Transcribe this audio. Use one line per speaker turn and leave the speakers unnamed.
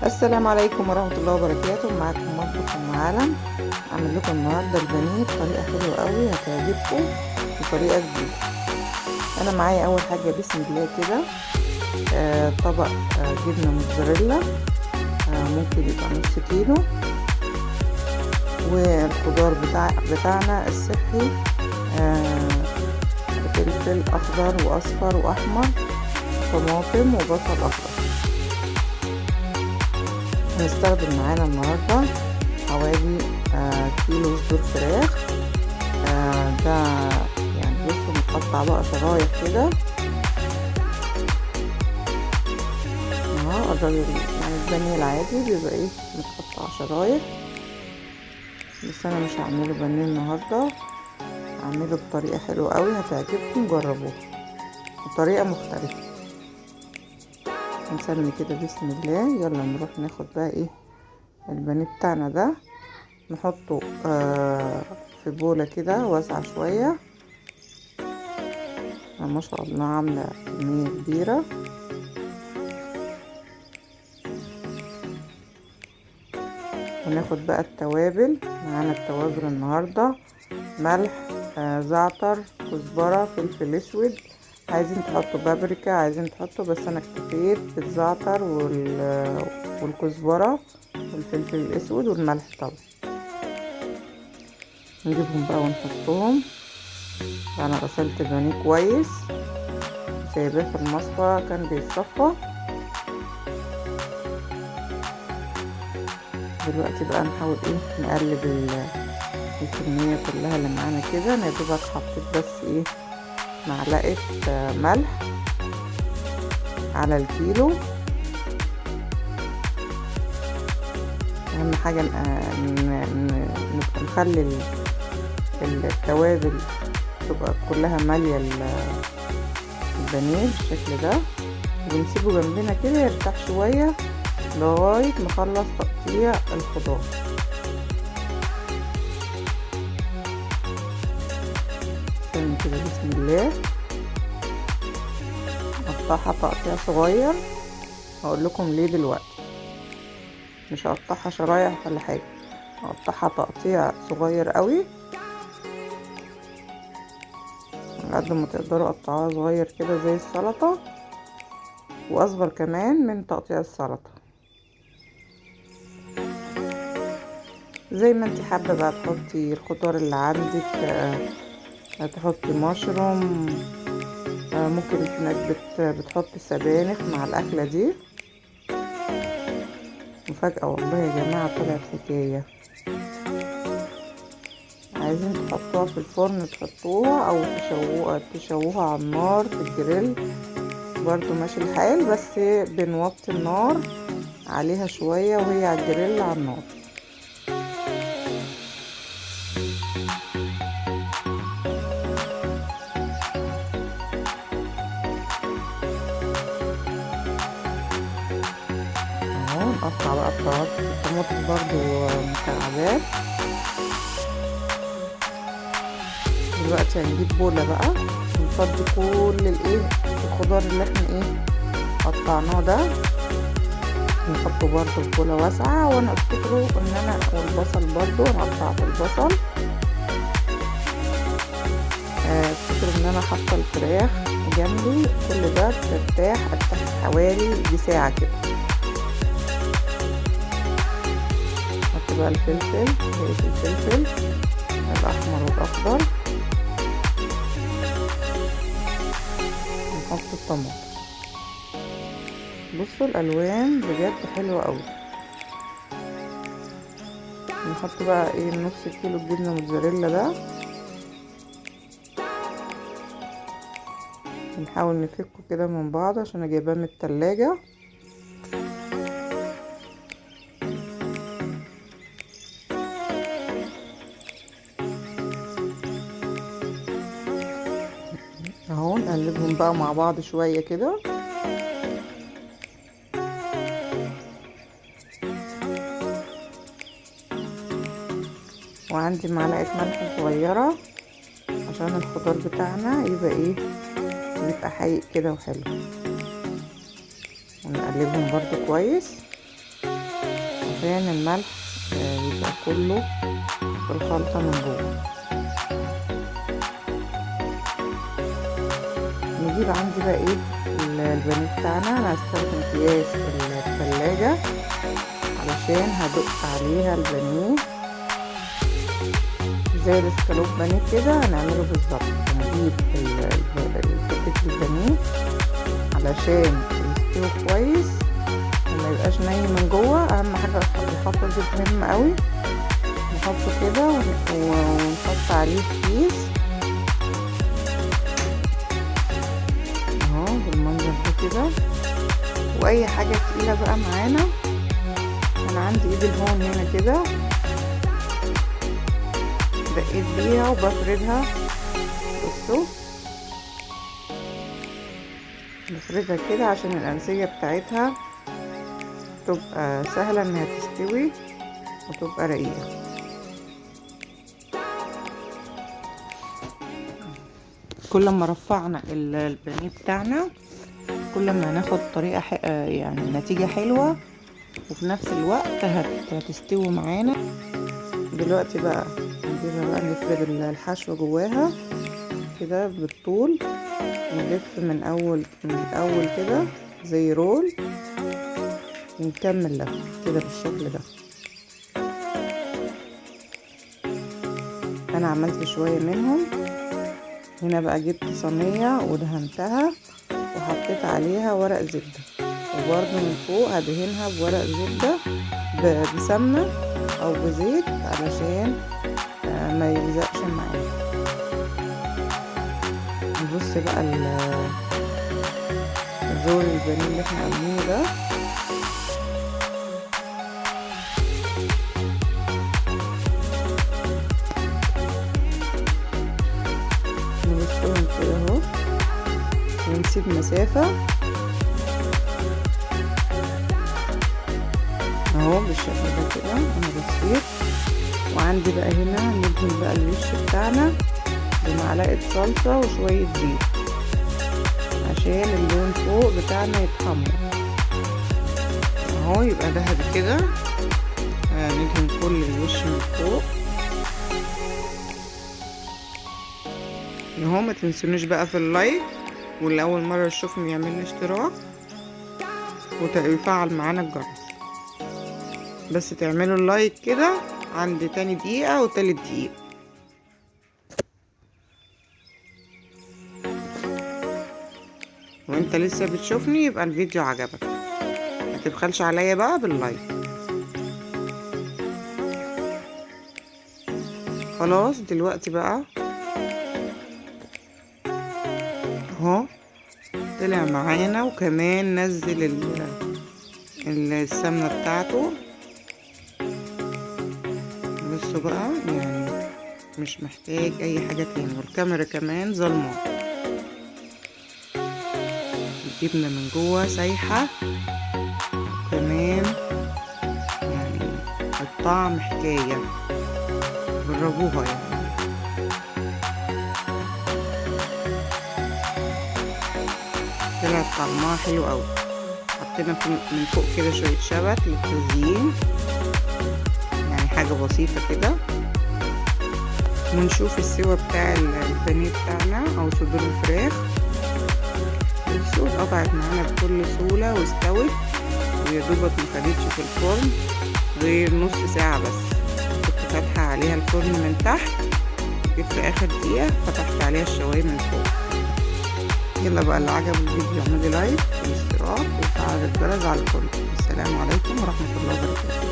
السلام عليكم ورحمة الله وبركاته. معاكم مطبخ ام علم. اعمل لكم النهارده البانيه بطريقة حلوة قوي هتعجبكم بطريقة جديدة. انا معايا اول حاجة بسم الله كده طبق جبنة موتزاريلا، ممكن يبقى نص كيلو، والخضار بتاعنا الصحي، فلفل اخضر واصفر واحمر، طماطم وبصل اخضر. هنستخدم معانا النهاردة حوالي كيلو صدور فراخ. ده يعني بصوا متقطع بقى شرايح كده الراجل، يعني البانيه العادي بيبقى ايه متقطع شرايح، بس انا مش هعمله بانيه النهارده، هعمله بطريقة حلوة قوي هتعجبكم، جربوها بطريقة مختلفة. نسمي كده بسم الله. يلا نروح ناخد بقى ايه البانيه بتاعنا ده، نحطه في بولة كده واسعة شوية. ما شاء الله عاملة كمية كبيرة. وناخد بقى التوابل معانا. التوابل النهاردة ملح، زعتر، كزبرة، فلفل اسود، عايزين تحطوا بابريكا عايزين تحطوا، بس انا اكتفيت بالزعتر والكزبرة والفلفل الاسود والملح طبعا. نجيبهم بقى ونحطهم. انا غسلت البانيه كويس سايباه في المصفى كان بيتصفى. دلوقتي بقى نحاول ايه نقلب الكمية كلها اللي معانا كده. انا دوبك حطيت بس ايه معلقة ملح على الكيلو. اهم حاجة نبقى نخلي التوابل تبقى كلها مالية البانيه بالشكل ده، ونسيبه جنبنا كده يرتاح شوية لغاية ما نخلص تقطيع الخضار. استنى كده بسم الله. هقطعها تقطيع صغير، هقول لكم ليه دلوقتي. مش هقطعها شرايح ولا حاجة، هقطعها تقطيع صغير قوي قد ما تقدروا. قطعوها صغير كده زي السلطة، واصغر كمان من تقطيع السلطة، زي ما انت حابة بقى تحطي الخضار اللي عندك. تحطي مشروم، ممكن في ناس بتحط سبانخ مع الاكلة دي. مفاجأة والله يا جماعة، طلعت حكاية. عايزين تحطوها في الفرن تحطوها، او تشووها على النار في الجريل برضو ماشي الحال، بس بنوطي النار عليها شوية وهي على الجريل على النار. اهو نقطع بقى الطماطم برضو مكعبات. دلوقتي هنجيب بولة بقى نفضي كل الخضار اللي احنا قطعناه ده، نحطه برضو في بولة واسعة. وانا افتكروا ان انا والبصل برضو انا قطعت البصل. افتكروا ان انا حاطه الفراخ جنبي. كل ده بترتاح حوالي دي ساعة كده. نحط بقى الفلفل، بقية الفلفل الاحمر والاخضر، نحط الطماطم. بصوا الالوان بجد حلوة قوي. نحط بقى نص كيلو جبنة موتزاريلا ده، نحاول نفكه كده من بعض عشان انا جايباه من التلاجة. اهو نقلبهم بقى مع بعض شوية كده. وعندي معلقة ملح صغيرة عشان الخضار بتاعنا يبقى حقيق كده وحلو. ونقلبهم برضو كويس. عشان الملح يبقى كله في الخلطة من جوه. نجيب عندي بقى ايه البانيه بتاعنا. انا هستخدم اكياس التلاجة علشان هدق عليها البانيه زي الاسكالوب بانيه كده، هنعمله بالظبط. هنجيب حتة البانيه علشان يستوي كويس وما يبقاش ني من جوه. اهم حاجة الخطوة دي مهمة قوي. نحطه كده ونحط عليه كيس اهو بالمنظر ده كده. واي حاجة تقيلة بقى معانا، انا عندي ايد الهون هنا كده دقيت بيها وبفردها. بصوا بفردها كده عشان الأنسجة بتاعتها تبقى سهلة انها تستوي وتبقى رقيقة. كل ما رفعنا البانيه بتاعنا كل ما هناخد طريقة يعني نتيجة حلوة، وفي نفس الوقت هتستوي معانا. دلوقتي بقى نجيبها بقى نفرد الحشو جواها كده بالطول، نلف من اول كده زي رول، ونكمل لف كده بالشكل ده. انا عملت شوية منهم هنا. بقى جبت صينية ودهنتها وحطيت عليها ورق زبدة، وبرضه من فوق هدهنها بورق زبدة بسمنة او بزيت علشان ما يلزقش معايا. نبص بقى الرول البانيه اللي احنا عاملينه ده. نبصهم كده اهو ونسيب مسافة اهو بالشكل ده كده. انا بصيت وعندي بقى هنا ندهن بقى الوش بتاعنا بمعلقة صلصة وشوية زيت عشان اللون فوق بتاعنا يتحمر اهو. يبقى دهبي كده. ندهن كل الوش من فوق اهو. ما تنسونوش بقى في اللايك، واللي اول مرة يشوفني يعمل لي اشتراك ويفعل معانا الجرس. بس تعملوا اللايك كده عند تاني دقيقة وتالت دقيقة. وانت لسه بتشوفني يبقى الفيديو عجبك، متبخلش عليا بقى باللايك. خلاص دلوقتي بقى اهو طلع معانا، وكمان نزل السمنة بتاعته. بصوا بقى يعني مش محتاج اي حاجة تاني، والكاميرا كمان ظلمة. الجبنة من جوه سايحة، وكمان يعني الطعم حكاية، جربوها يعني. طلعت طعمها حلو قوي. حطينا من فوق كده شوية شبت للتزيين، يعني حاجة بسيطة كده. ونشوف السوا بتاع البانيه بتاعنا او صدور الفراخ. بصوا اتقطعت معانا بكل سهولة واستوت، ويدوبك مخدتش في الفرن غير نص ساعة بس. كنت فاتحة عليها الفرن من تحت، جيت في اخر دقيقة فتحت عليها الشواية من فوق. يلا بقى اللي عجب الفيديو اعملي لايك واشتراك وفعل الجرس على الكل. السلام عليكم ورحمة الله وبركاته.